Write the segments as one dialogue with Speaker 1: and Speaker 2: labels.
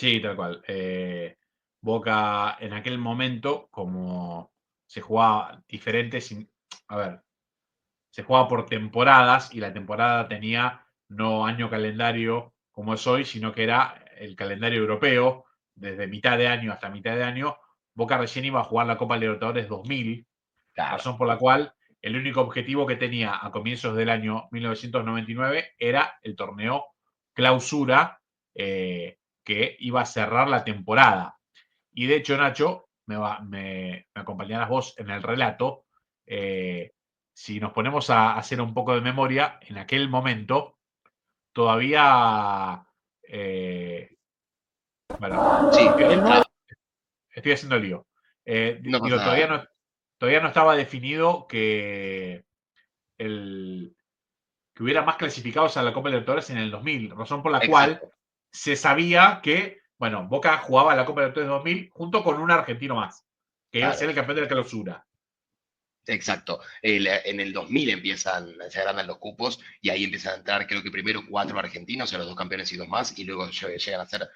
Speaker 1: Sí, tal cual. Boca en aquel momento, como se jugaba diferente, a ver, se jugaba por temporadas y la temporada tenía no año calendario como es hoy, sino que era el calendario europeo, desde mitad de año hasta mitad de año. Boca recién iba a jugar la Copa Libertadores 2000,
Speaker 2: Claro.
Speaker 1: razón por la cual el único objetivo que tenía a comienzos del año 1999 era el torneo clausura, que iba a cerrar la temporada. Y de hecho, Nacho, me acompañarás vos en el relato. Si nos ponemos a hacer un poco de memoria, en aquel momento todavía, bueno,
Speaker 2: Sí,
Speaker 1: estoy haciendo lío.
Speaker 2: no pasa
Speaker 1: Digo,
Speaker 2: nada.
Speaker 1: todavía no estaba definido el, que hubiera más clasificados a la Copa Libertadores en el 2000, razón por la cual
Speaker 2: Exacto.
Speaker 1: se sabía que, bueno, Boca jugaba la Copa Libertadores 2000 junto con un argentino más, que iba a ser
Speaker 2: Claro.
Speaker 1: el campeón de la clausura.
Speaker 2: Exacto. En el 2000 se agrandan los cupos y ahí empiezan a entrar, creo que primero 4 argentinos, o sea, los 2 campeones y 2 más, y luego llegan a ser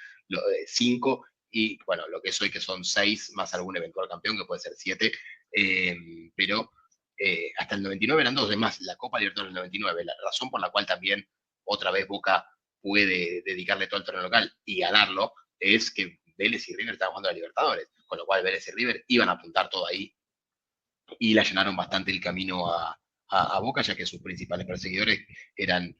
Speaker 2: 5, y bueno, lo que es hoy que son 6 más algún eventual campeón, que puede ser 7, pero hasta el 99 eran 2, además la Copa Libertadores del 99, la razón por la cual también otra vez Boca puede dedicarle todo el torneo local y ganarlo, es que Vélez y River estaban jugando a la Libertadores, con lo cual Vélez y River iban a apuntar todo ahí y le allanaron bastante el camino a Boca, ya que sus principales perseguidores eran,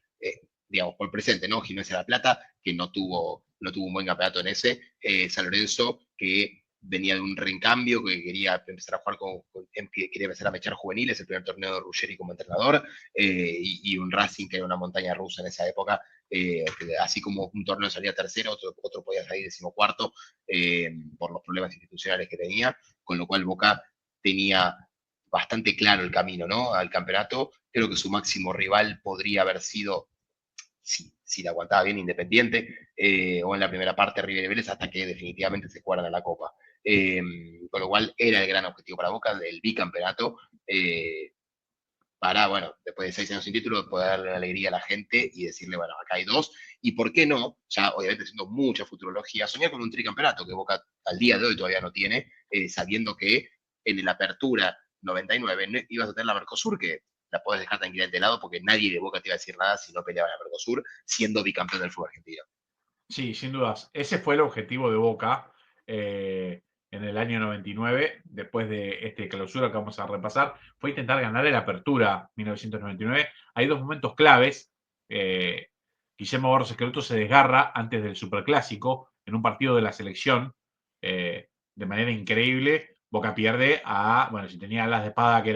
Speaker 2: digamos, por presente, ¿no? Gimnasia de la Plata, que no tuvo un buen campeonato en ese, San Lorenzo, que venía de un recambio, que quería empezar a jugar quería empezar a mechar juveniles, el primer torneo de Ruggeri como entrenador, y un Racing que era una montaña rusa en esa época, así como un torneo salía tercero, otro podía salir decimocuarto, por los problemas institucionales que tenía, con lo cual Boca tenía bastante claro el camino, ¿no? Al campeonato. Creo que su máximo rival podría haber sido, si la aguantaba bien, Independiente, o en la primera parte River y Vélez, hasta que definitivamente se jugaran a la Copa. Eh, con lo cual era el gran objetivo para Boca, el bicampeonato, para, bueno, después de 6 años sin título, poder darle alegría a la gente y decirle, bueno, acá hay 2, y por qué no, ya obviamente haciendo mucha futurología, soñar con un tricampeonato que Boca al día de hoy todavía no tiene, sabiendo que en la apertura 99 ibas a tener la Mercosur, que la podés dejar tranquilamente de lado porque nadie de Boca te iba a decir nada si no peleaba la Mercosur, siendo bicampeón del fútbol argentino.
Speaker 1: Sí, sin dudas. Ese fue el objetivo de Boca en el año 99, después de este clausura que vamos a repasar, fue intentar ganar el Apertura 1999. Hay dos momentos claves. Eh, Guillermo Barros Esqueloto se desgarra antes del Superclásico en un partido de la selección de manera increíble. Boca pierde bueno, si tenía alas de espada que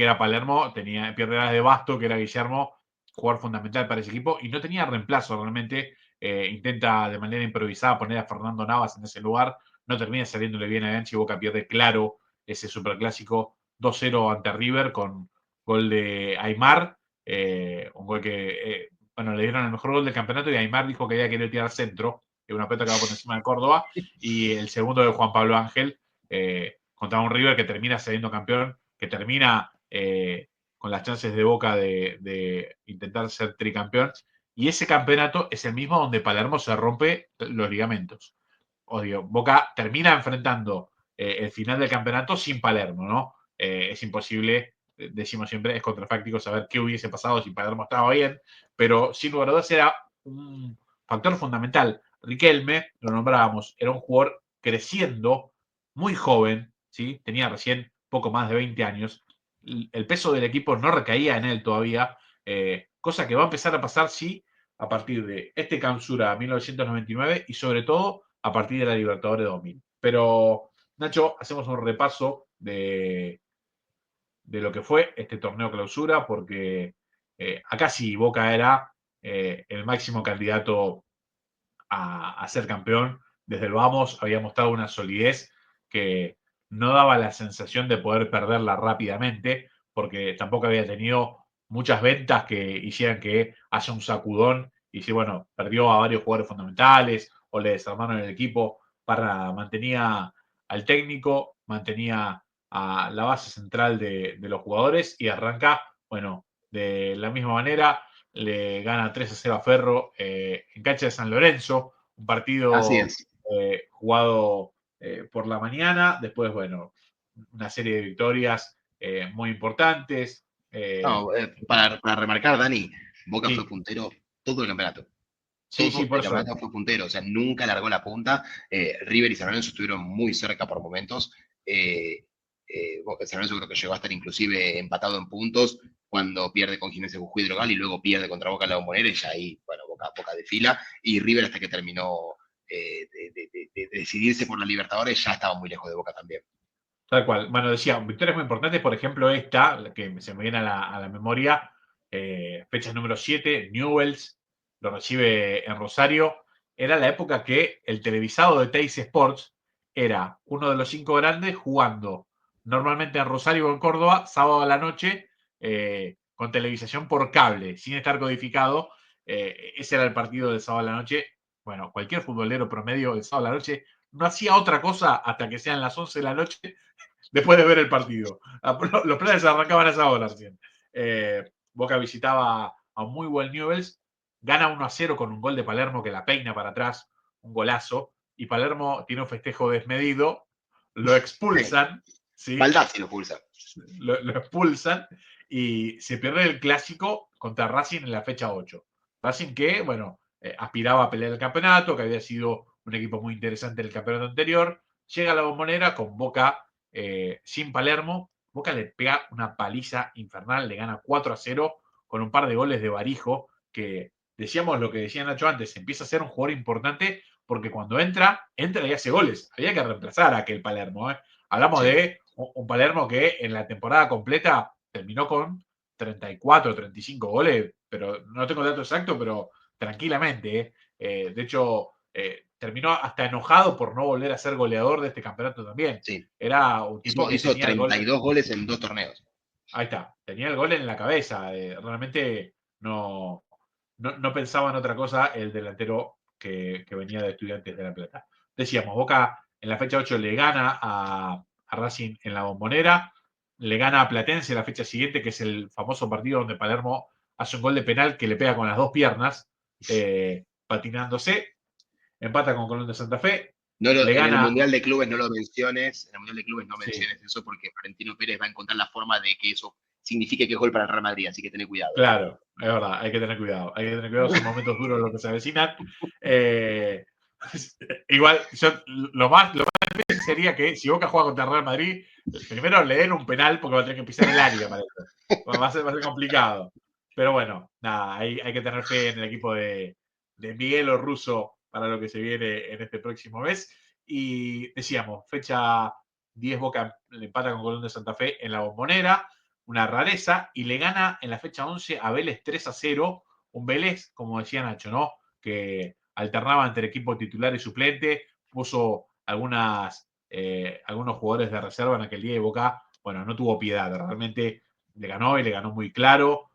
Speaker 1: era Palermo, pierde alas de Basto, que era Guillermo, jugador fundamental para ese equipo, y no tenía reemplazo realmente. Intenta de manera improvisada poner a Fernando Navas en ese lugar, no termina saliéndole bien a Ganchi y Boca pierde claro ese superclásico 2-0 ante River con gol de Aymar, un gol que, bueno, le dieron el mejor gol del campeonato y Aymar dijo que había querido tirar centro, una pelota que va por encima de Córdoba, y el segundo de Juan Pablo Ángel, contra un River que termina saliendo campeón, que termina con las chances de Boca de intentar ser tricampeón. Y ese campeonato es el mismo donde Palermo se rompe los ligamentos. Odio, Boca termina enfrentando el final del campeonato sin Palermo, ¿no? Es imposible, decimos siempre, es contrafáctico saber qué hubiese pasado si Palermo estaba bien, pero sin lugar a dudas era un factor fundamental. Riquelme, lo nombrábamos, era un jugador creciendo, muy joven, ¿sí? Tenía recién poco más de 20 años. El peso del equipo no recaía en él todavía, cosa que va a empezar a pasar, sí, a partir de este clausura 1999 y sobre todo a partir de la Libertadores 2000. Pero, Nacho, hacemos un repaso de lo que fue este torneo clausura, porque acá sí Boca era el máximo candidato a ser campeón. Desde el vamos había mostrado una solidez que no daba la sensación de poder perderla rápidamente, porque tampoco había tenido muchas ventas que hicieran que haya un sacudón y si, bueno, perdió a varios jugadores fundamentales o le desarmaron el equipo. Para mantenía al técnico, mantenía a la base central de los jugadores y arranca, bueno, de la misma manera le gana 3-0 a Ferro en cancha de San Lorenzo, Un
Speaker 2: Así
Speaker 1: partido
Speaker 2: es.
Speaker 1: jugado por la mañana, después, bueno, una serie de victorias muy importantes.
Speaker 2: No, para remarcar, Dani, Boca fue
Speaker 1: Sí,
Speaker 2: puntero todo el campeonato.
Speaker 1: sí, sí,
Speaker 2: Todo
Speaker 1: por
Speaker 2: el
Speaker 1: eso.
Speaker 2: campeonato fue puntero, o sea, nunca largó la punta. River y San Lorenzo estuvieron muy cerca por momentos. San Lorenzo creo que llegó a estar inclusive empatado en puntos cuando pierde con Gimnasia Jujuy y Drogal y luego pierde contra Boca en la Bombonera y ya ahí, bueno, Boca de fila. Y River hasta que terminó de decidirse por la Libertadores ya estaba muy lejos de Boca también.
Speaker 1: Tal cual. Bueno, decía, victorias muy importantes, por ejemplo, esta, la que se me viene a la memoria, fecha número 7, Newells lo recibe en Rosario. Era la época que el televisado de Teis Sports era uno de los 5 grandes jugando normalmente en Rosario o en Córdoba, sábado a la noche, con televisación por cable, sin estar codificado. Ese era el partido del sábado a la noche. Bueno, cualquier futbolero promedio del sábado a la noche no hacía otra cosa hasta que sean las 11 de la noche después de ver el partido. Los planes arrancaban a esa hora recién. Boca visitaba a un muy buen Newells, gana 1-0 con un gol de Palermo que la peina para atrás, un golazo, y Palermo tiene un festejo desmedido, lo expulsan, ¿sí?
Speaker 2: Baldassi lo pulsa.
Speaker 1: Lo expulsan y se pierde el clásico contra Racing en la fecha 8. Racing que, bueno, aspiraba a pelear el campeonato, que había sido un equipo muy interesante en el campeonato anterior, llega a la Bombonera con Boca sin Palermo, Boca le pega una paliza infernal, le gana 4-0 con un par de goles de Barijo, que decíamos lo que decía Nacho antes, empieza a ser un jugador importante porque cuando entra y hace goles. Había que reemplazar a aquel Palermo. Hablamos
Speaker 2: Sí.
Speaker 1: de un Palermo que en la temporada completa terminó con 34, 35 goles, pero no tengo el dato exacto, pero tranquilamente. De hecho, terminó hasta enojado por no volver a ser goleador de este campeonato también.
Speaker 2: Sí.
Speaker 1: Era un tipo que
Speaker 2: Hizo
Speaker 1: tenía el gol.
Speaker 2: 32 goles en 2 torneos.
Speaker 1: Ahí está, tenía el gol en la cabeza. Realmente no pensaba en otra cosa el delantero que venía de Estudiantes de La Plata. Decíamos, Boca en la fecha 8 le gana a Racing en la Bombonera, le gana a Platense la fecha siguiente, que es el famoso partido donde Palermo hace un gol de penal que le pega con las dos piernas, patinándose, empata con Colón de Santa Fe,
Speaker 2: No
Speaker 1: le
Speaker 2: en el
Speaker 1: gana,
Speaker 2: Mundial de Clubes no lo menciones, en el Mundial de Clubes no
Speaker 1: sí,
Speaker 2: menciones eso porque Florentino Pérez va a encontrar la forma de que eso signifique que es gol para el Real Madrid, así que ten cuidado.
Speaker 1: claro, es verdad, hay que tener cuidado. Hay que tener cuidado, son momentos duros los que se avecinan. Eh, igual, lo más difícil sería que si Boca juega contra el Real Madrid, primero le den un penal porque va a tener que pisar el área para eso. Va a ser complicado. Pero bueno, nada, hay que tener fe en el equipo de Miguel o Russo para lo que se viene en este próximo mes. Y decíamos, fecha 10 Boca le empata con Colón de Santa Fe en la Bombonera, una rareza, y le gana en la fecha 11 a Vélez 3-0, un Vélez, como decía Nacho, ¿no? Que alternaba entre equipo titular y suplente, puso algunos jugadores de reserva en aquel día y Boca, bueno, no tuvo piedad, realmente le ganó y le ganó muy claro,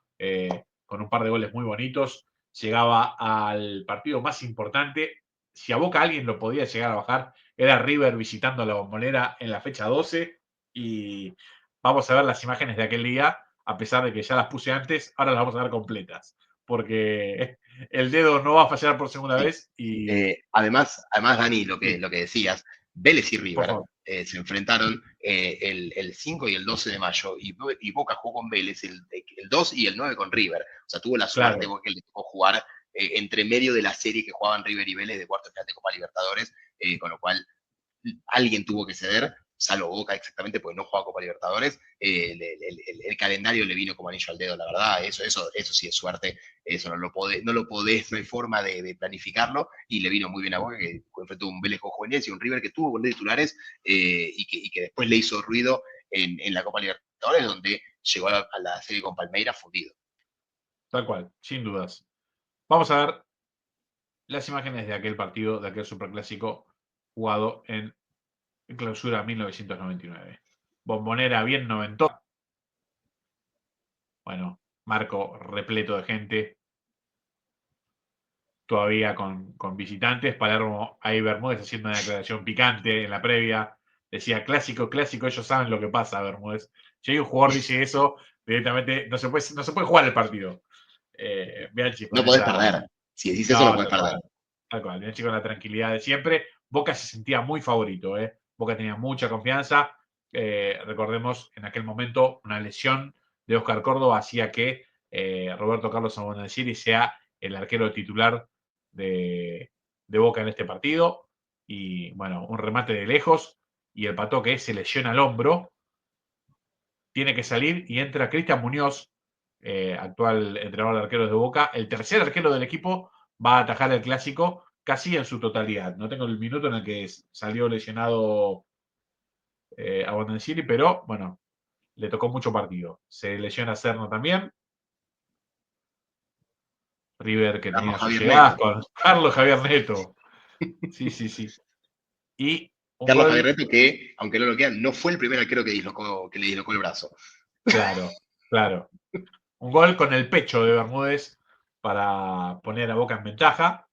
Speaker 1: con un par de goles muy bonitos, llegaba al partido más importante, si a Boca alguien lo podía llegar a bajar, era River visitando a la Bombonera en la fecha 12 y vamos a ver las imágenes de aquel día, a pesar de que ya las puse antes, ahora las vamos a ver completas, porque el dedo no va a fallar por segunda
Speaker 2: Sí.
Speaker 1: vez y
Speaker 2: Además, Dani,
Speaker 1: sí,
Speaker 2: lo que decías, Vélez y
Speaker 1: por
Speaker 2: River
Speaker 1: favor.
Speaker 2: se enfrentaron el 5 y el 12 de mayo y Boca jugó con Vélez el 2 y el 9 con River. O sea, tuvo la suerte
Speaker 1: Claro,
Speaker 2: porque le tocó jugar entre medio de la serie que jugaban River y Vélez de cuarto final de Copa Libertadores, con lo cual alguien tuvo que ceder, salvo Boca exactamente, porque no juega Copa Libertadores. El calendario le vino como anillo al dedo, la verdad. Eso sí es suerte. Eso no lo podés, no hay forma de planificarlo. Y le vino muy bien a Boca, que enfrentó un Vélez con Juvenil y un River que tuvo buenos titulares y que después le hizo ruido en la Copa Libertadores, donde llegó a la serie con Palmeiras fundido.
Speaker 1: tal cual, sin dudas. Vamos a ver las imágenes de aquel partido, de aquel superclásico jugado en clausura 1999. Bombonera bien noventosa. Bueno, marco repleto de gente, todavía con visitantes. Palermo, ahí Bermúdez haciendo una declaración picante en la previa. Decía, clásico, clásico, ellos saben lo que pasa, Bermúdez. Si hay un jugador dice eso, directamente no se puede jugar el partido. Bianchi con
Speaker 2: No podés
Speaker 1: esa.
Speaker 2: perder. Si decís eso, no
Speaker 1: No,
Speaker 2: podés
Speaker 1: tal cual.
Speaker 2: perder.
Speaker 1: Tal cual, Bianchi con la tranquilidad de siempre. Boca se sentía muy favorito, ¿eh? Boca tenía mucha confianza. Recordemos, en aquel momento, una lesión de Oscar Córdoba hacía que Roberto Carlos Abondanzieri sea el arquero titular de Boca en este partido. Y bueno, un remate de lejos y el Pato que se lesiona el hombro. Tiene que salir y entra Cristian Muñoz, actual entrenador de arqueros de Boca. El tercer arquero del equipo va a atajar el clásico casi en su totalidad. No tengo el minuto en el que salió lesionado a Bondancieri, pero bueno, le tocó mucho partido. Se lesiona Serno también. River que
Speaker 2: Carlos
Speaker 1: tenía sus
Speaker 2: Javier
Speaker 1: llegadas
Speaker 2: Neto.
Speaker 1: con Carlos Javier Neto. Sí, sí, sí. Y un
Speaker 2: Carlos Javier
Speaker 1: gol,
Speaker 2: Neto que, aunque no lo quieran, no fue el primer arquero que le dislocó el brazo.
Speaker 1: claro, claro. Un gol con el pecho de Bermúdez para poner a Boca en ventaja.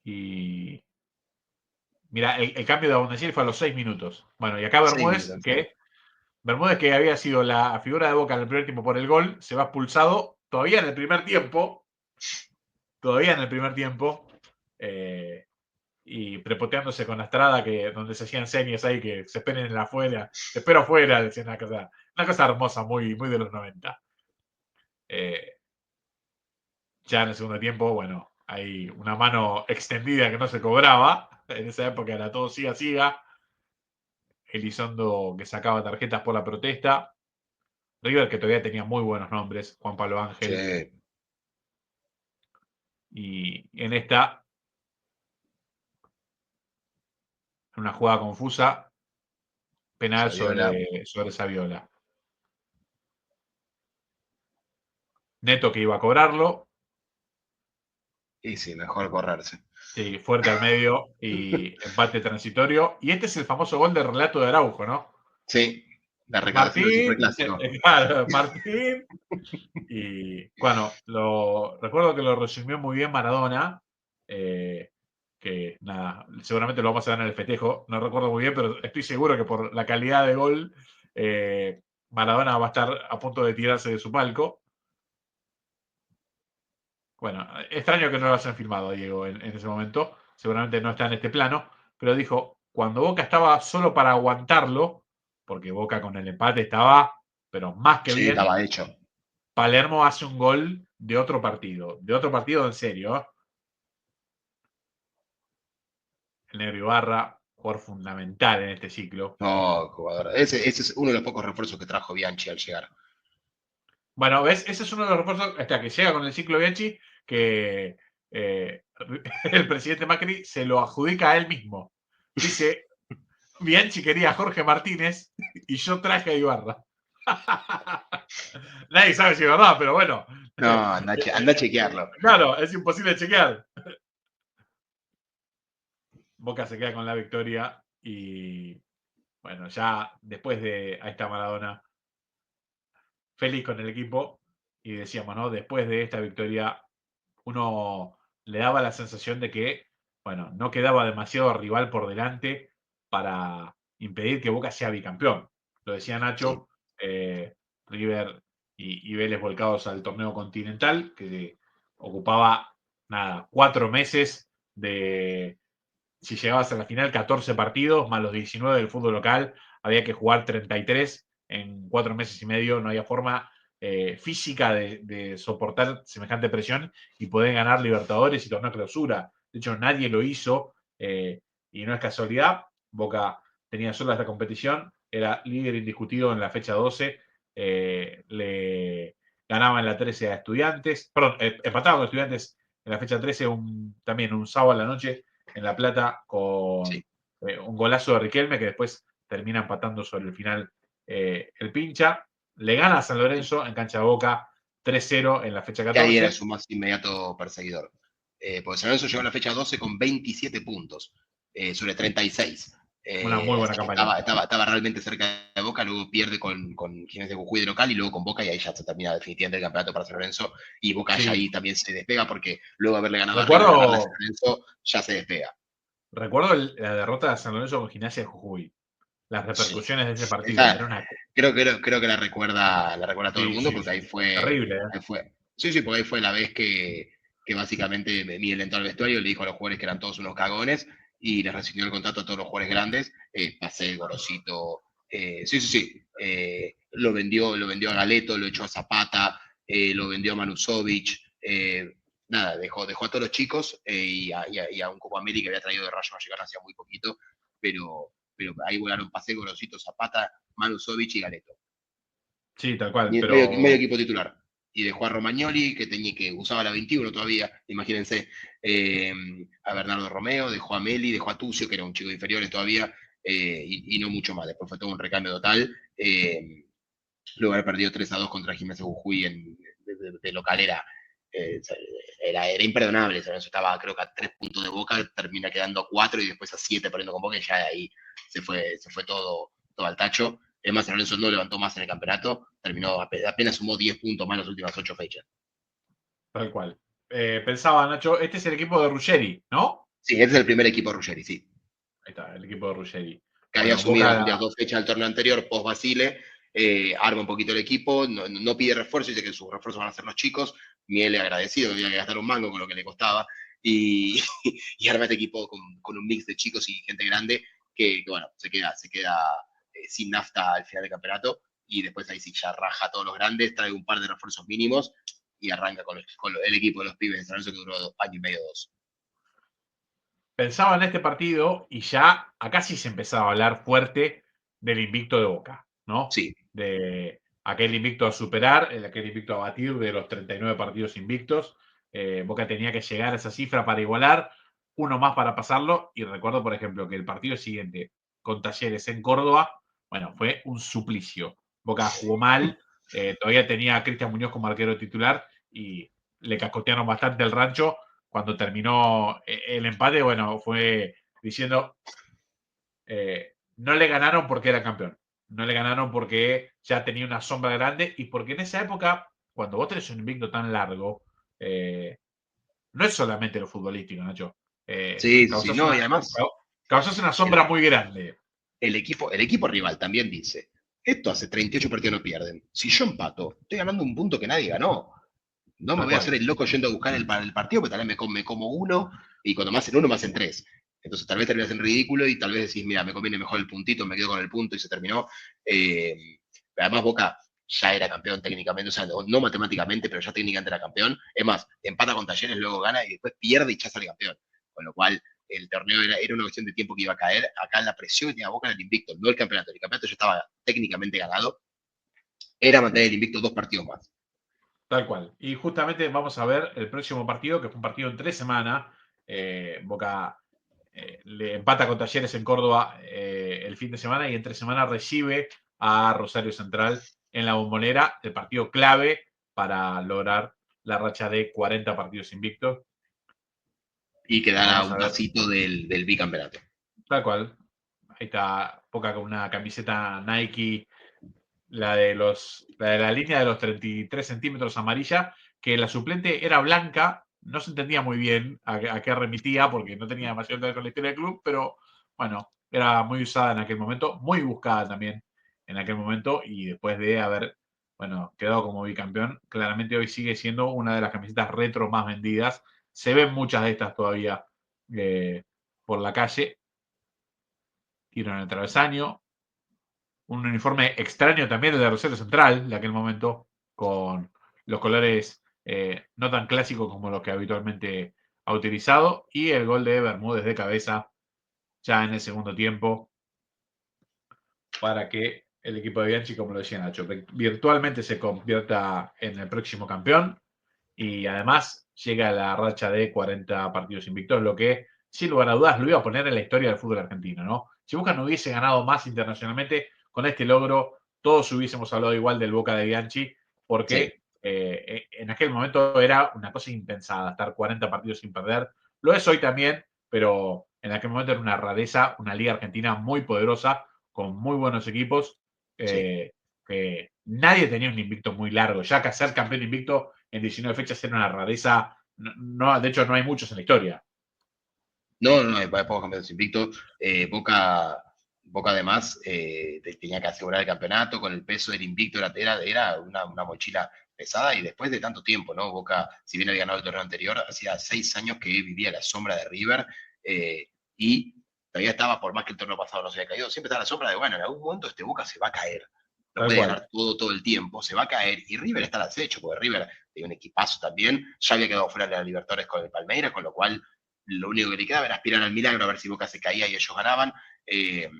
Speaker 1: Y mira, el cambio de Abondanzieri fue a los 6 minutos. Bueno, y acá
Speaker 2: 6 minutos.
Speaker 1: Bermúdez, que había sido la figura de Boca en el primer tiempo por el gol, se va expulsado todavía en el primer tiempo. Todavía en el primer tiempo. eh, y prepoteándose con Astrada, donde se hacían señas ahí que se esperen en la afuera. Te espero afuera, decía una cosa hermosa, muy, muy de los 90. Eh, ya en el segundo tiempo, bueno, hay una mano extendida que no se cobraba. En esa época era todo siga, siga. Elizondo que sacaba tarjetas por la protesta. River que todavía tenía muy buenos nombres, Juan Pablo Ángel.
Speaker 2: Sí.
Speaker 1: Y en esta, una jugada confusa, penal
Speaker 2: Saviola.
Speaker 1: sobre Saviola. Neto que iba a cobrarlo,
Speaker 2: Y sí, mejor correrse.
Speaker 1: sí, fuerte al medio y empate transitorio. Y este es el famoso gol de relato de Araujo, ¿no?
Speaker 2: Sí, la recaudación del
Speaker 1: Martín,
Speaker 2: superclásico.
Speaker 1: claro, Martín. Y bueno, recuerdo que lo resumió muy bien Maradona, que nada, seguramente lo vamos a ver en el festejo, no recuerdo muy bien, pero estoy seguro que por la calidad de gol, Maradona va a estar a punto de tirarse de su palco. Bueno, extraño que no lo hayan filmado, Diego, en ese momento, seguramente no está en este plano, pero dijo, cuando Boca estaba solo para aguantarlo, porque Boca con el empate estaba, pero más que
Speaker 2: Sí,
Speaker 1: bien,
Speaker 2: estaba hecho.
Speaker 1: Palermo hace un gol de otro partido en serio. El negro Ibarra, jugador fundamental en este ciclo.
Speaker 2: No, jugador. Ese es uno de los pocos refuerzos que trajo Bianchi al llegar.
Speaker 1: Bueno, ¿ves? Ese es uno de los refuerzos hasta que llega con el ciclo Bianchi, que eh, el presidente Macri se lo adjudica a él mismo. Dice, Bianchi quería a Jorge Martínez y yo traje a Ibarra. Nadie sabe si es verdad, pero bueno.
Speaker 2: No, anda a chequearlo.
Speaker 1: Claro, es imposible chequear. Boca se queda con la victoria y bueno, ya después de a esta Maradona feliz con el equipo y decíamos, ¿no? Después de esta victoria uno le daba la sensación de que, bueno, no quedaba demasiado rival por delante para impedir que Boca sea bicampeón. Lo decía
Speaker 2: Sí.
Speaker 1: Nacho, River y Vélez volcados al torneo continental, que ocupaba, nada, 4 meses de, si llegabas a la final, 14 partidos, más los 19 del fútbol local, había que jugar 33 en 4 meses y medio, no había forma física de soportar semejante presión y poder ganar Libertadores y torneo clausura. De hecho, nadie lo hizo y no es casualidad. Boca tenía sola esta competición, era líder indiscutido en la fecha 12, le ganaba en la 13 a Estudiantes, perdón, empataba con Estudiantes en la fecha 13 también un sábado a la noche en La Plata con
Speaker 2: Sí.
Speaker 1: un golazo de Riquelme que después termina empatando sobre el final el pincha. Le gana a San Lorenzo en cancha de Boca 3-0 en la fecha
Speaker 2: Que ahí era
Speaker 1: 14.
Speaker 2: su más inmediato perseguidor. Porque San Lorenzo llegó a la fecha 12 con 27 puntos sobre 36.
Speaker 1: Una muy buena
Speaker 2: Así que
Speaker 1: campaña.
Speaker 2: estaba realmente cerca de Boca, luego pierde con Gines de Jujuy de local y luego con Boca y ahí ya se termina definitivamente el campeonato para San Lorenzo y Boca ya
Speaker 1: Sí,
Speaker 2: ahí también se despega porque luego de haberle ganado a River, ganarle a San
Speaker 1: recuerdo,
Speaker 2: Lorenzo, ya se despega.
Speaker 1: recuerdo la derrota de San Lorenzo con Gimnasia de Jujuy. Las
Speaker 2: Sí.
Speaker 1: repercusiones de ese partido.
Speaker 2: Esa,
Speaker 1: Era una.
Speaker 2: creo que la recuerda todo el
Speaker 1: Sí,
Speaker 2: mundo
Speaker 1: sí,
Speaker 2: porque
Speaker 1: sí. Terrible, ¿eh?
Speaker 2: ahí fue Sí, sí, porque ahí fue la vez que básicamente Miguel entró al vestuario y le dijo a los jugadores que eran todos unos cagones y les rescindió el contrato a todos los jugadores grandes. Pasé, Gorosito. Sí, sí, sí. Lo vendió a Galeto, lo echó a Zapata, lo vendió a Manusovic. Nada, dejó a todos los chicos y a un Copa América que había traído de Rayo Vallecano hacía muy poquito, pero ahí volaron Pasé, Gorosito, Zapata, Manusovic y Galeto.
Speaker 1: Sí, tal cual,
Speaker 2: Medio
Speaker 1: pero
Speaker 2: equipo titular. Y dejó a Romagnoli, que usaba la 21 todavía, imagínense, eh, a Bernardo Romeo, dejó a Meli, dejó a Tucio, que era un chico inferior todavía, y no mucho más. Después fue todo un recambio total. Luego haber perdido 3-2 contra Jiménez Jujuy de local era imperdonable. Eso estaba, creo que a 3 puntos de Boca, termina quedando a 4 y después a 7 perdiendo con Boca, y ya de ahí se fue todo al tacho. Es más, San Lorenzo no levantó más en el campeonato, terminó, apenas sumó 10 puntos más en las últimas 8 fechas.
Speaker 1: tal cual. Pensaba, Nacho, este es el equipo de Ruggeri, ¿no?
Speaker 2: Sí, este es el primer equipo de Ruggeri, sí.
Speaker 1: Ahí está, el equipo de Ruggeri.
Speaker 2: Que había
Speaker 1: Bueno,
Speaker 2: asumido las últimas
Speaker 1: Boca,
Speaker 2: 2 fechas del torneo anterior, post Basile, arma un poquito el equipo, no pide refuerzo, dice que sus refuerzos van a ser los chicos. Miel agradecido, tenía que gastar un mango con lo que le costaba, y, y arma este equipo con un mix de chicos y gente grande que bueno, se queda sin nafta al final del campeonato, y después ahí sí ya raja a todos los grandes, trae un par de refuerzos mínimos y arranca con el equipo de los pibes de San Lorenzo, que duró 2 años y medio, 2.
Speaker 1: pensaba en este partido y ya acá sí se empezaba a hablar fuerte del invicto de Boca, ¿no?
Speaker 2: Sí,
Speaker 1: De aquel invicto a superar, aquel invicto a batir de los 39 partidos invictos. Boca tenía que llegar a esa cifra para igualar, uno más para pasarlo. Y recuerdo, por ejemplo, que el partido siguiente con Talleres en Córdoba, bueno, fue un suplicio. Boca jugó mal, todavía tenía a Cristian Muñoz como arquero titular y le cascotearon bastante el rancho. Cuando terminó el empate, bueno, fue diciendo, no le ganaron porque era campeón, no le ganaron porque ya tenía una sombra grande y porque en esa época, cuando vos tenés un invicto tan largo, no es solamente lo futbolístico, Nacho.
Speaker 2: sí, sí, no, y además
Speaker 1: Causas una
Speaker 2: el,
Speaker 1: sombra muy grande.
Speaker 2: el equipo rival también dice, esto hace 38 partidos no pierden. Si yo empato, estoy ganando un punto que nadie ganó. No me
Speaker 1: Tal
Speaker 2: voy a
Speaker 1: cual.
Speaker 2: hacer el loco yendo a buscar el partido, pero tal vez me como uno, y cuando me hacen uno, me hacen tres. Entonces tal vez terminas en ridículo y tal vez decís, mira, me conviene mejor el puntito, me quedo con el punto y se terminó. Además, Boca ya era campeón técnicamente, o sea, no matemáticamente, pero ya técnicamente era campeón. Es más, empata con Talleres, luego gana y después pierde y ya sale campeón. Con lo cual, el torneo era una cuestión de tiempo que iba a caer. Acá la presión que tenía Boca era el invicto, no el campeonato. El campeonato ya estaba técnicamente ganado. Era mantener el invicto 2 partidos más.
Speaker 1: Tal cual. Y justamente vamos a ver el próximo partido, que fue un partido en 3 semanas. Boca le empata con Talleres en Córdoba el fin de semana y en 3 semanas recibe a Rosario Central en la Bombonera, el partido clave para lograr la racha de 40 partidos invictos.
Speaker 2: Y quedar a
Speaker 1: Vamos a
Speaker 2: un
Speaker 1: ver,
Speaker 2: pasito del bicampeonato.
Speaker 1: tal cual. Ahí está Boca con una camiseta Nike, la de la línea de los 33 centímetros amarilla, que la suplente era blanca, no se entendía muy bien a qué remitía porque no tenía demasiado que ver con la historia del club, pero bueno, era muy usada en aquel momento, muy buscada también en aquel momento y después de haber, bueno, quedado como bicampeón, claramente hoy sigue siendo una de las camisetas retro más vendidas. Se ven muchas de estas todavía eh, por la calle. Tiro en el travesaño, un uniforme extraño también el de Rosario Central de aquel momento, con los colores no tan clásicos como los que habitualmente ha utilizado, y el gol de Bermúdez de cabeza ya en el segundo tiempo para que el equipo de Bianchi, como lo decía Nacho, virtualmente se convierta en el próximo campeón y además llega a la racha de 40 partidos invictos, lo que sin lugar a dudas lo iba a poner en la historia del fútbol argentino, ¿no? Si Boca no hubiese ganado más internacionalmente, con este logro todos hubiésemos hablado igual del Boca de Bianchi,
Speaker 2: Sí.
Speaker 1: porque en aquel momento era una cosa impensada, estar 40 partidos sin perder. Lo es hoy también, pero en aquel momento era una rareza, una liga argentina muy poderosa, con muy buenos equipos,
Speaker 2: Sí.
Speaker 1: que nadie tenía un invicto muy largo, ya que ser campeón invicto en 19 fechas era una rareza. No, de hecho, no hay muchos en la historia.
Speaker 2: No, no, no, hay pocos campeones invictos. Boca además tenía que asegurar el campeonato con el peso del invicto, era una mochila pesada y después de tanto tiempo, ¿no? Boca, si bien había ganado el torneo anterior, hacía 6 años que vivía a la sombra de River y todavía estaba, por más que el torneo pasado no se había caído, siempre estaba a la sombra de, bueno, en algún momento este Boca se va a caer. No
Speaker 1: Tal
Speaker 2: puede
Speaker 1: cual.
Speaker 2: ganar todo el tiempo, se va a caer. Y River está al acecho, porque River tiene un equipazo también. Ya había quedado fuera de la Libertadores con el Palmeiras, con lo cual lo único que le quedaba era aspirar al milagro, a ver si Boca se caía y ellos ganaban. Eh,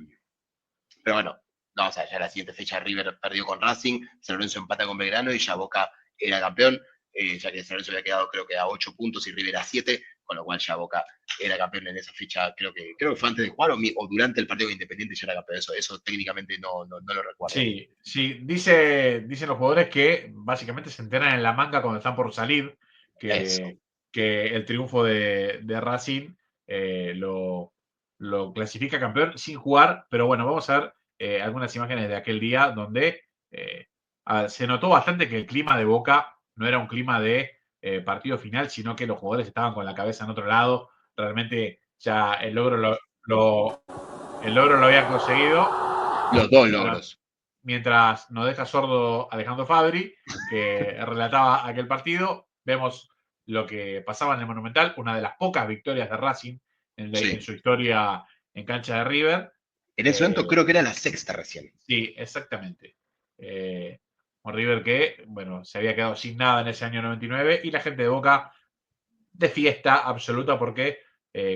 Speaker 2: pero bueno, no, o sea, ya la siguiente fecha River perdió con Racing, San Lorenzo empata con Belgrano y ya Boca era campeón, ya que San Lorenzo había quedado creo que a 8 puntos y River a 7, con lo cual ya Boca era campeón en esa fecha, creo que fue antes de jugar o durante el partido de Independiente ya era campeón, eso técnicamente no lo recuerdo.
Speaker 1: Sí, sí. Dicen los jugadores que básicamente se enteran en la manga cuando están por salir
Speaker 2: Eso.
Speaker 1: que el triunfo de Racing lo clasifica campeón sin jugar. Pero bueno, vamos a ver algunas imágenes de aquel día donde eh, se notó bastante que el clima de Boca no era un clima de partido final, sino que los jugadores estaban con la cabeza en otro lado. Realmente ya el logro lo habían conseguido.
Speaker 2: Los dos
Speaker 1: Mientras
Speaker 2: logros.
Speaker 1: mientras nos deja sordo Alejandro Fabri, que relataba aquel partido. Vemos lo que pasaba en el Monumental, una de las pocas victorias de Racing en
Speaker 2: Sí.
Speaker 1: su historia en cancha de River.
Speaker 2: En ese
Speaker 1: Eh,
Speaker 2: momento creo que era la sexta recién.
Speaker 1: sí, exactamente. Un River que, bueno, se había quedado sin nada en ese año 99 y la gente de Boca de fiesta absoluta porque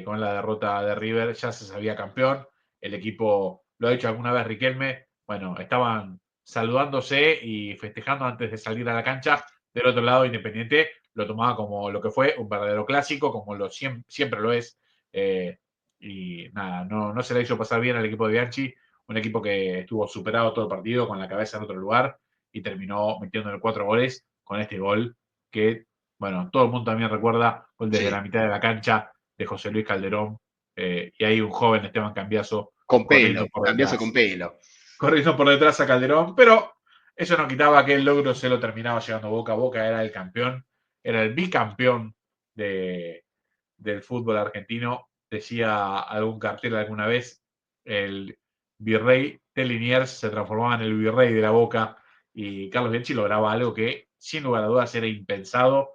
Speaker 1: con la derrota de River ya se sabía campeón. El equipo, lo ha dicho alguna vez Riquelme, bueno, estaban saludándose y festejando antes de salir a la cancha. Del otro lado, Independiente lo tomaba como lo que fue, un verdadero clásico, como siempre lo es. Eh, y nada, no se le hizo pasar bien al equipo de Bianchi, un equipo que estuvo superado todo el partido con la cabeza en otro lugar y terminó metiéndole 4 goles con este gol que bueno, todo el mundo también recuerda gol desde la
Speaker 2: Sí.
Speaker 1: mitad de la cancha de José Luis Calderón, y hay un joven Esteban Cambiaso
Speaker 2: Con
Speaker 1: corriendo
Speaker 2: pelo,
Speaker 1: por
Speaker 2: cambiazo con
Speaker 1: detrás,
Speaker 2: pelo.
Speaker 1: corriendo por detrás a Calderón, pero eso no quitaba que el logro se lo terminaba llevando Boca. Boca era el campeón, era el bicampeón de, del fútbol argentino. Decía algún cartel alguna vez, el virrey de Liniers se transformaba en el virrey de la Boca y Carlos Bianchi lograba algo que sin lugar a dudas era impensado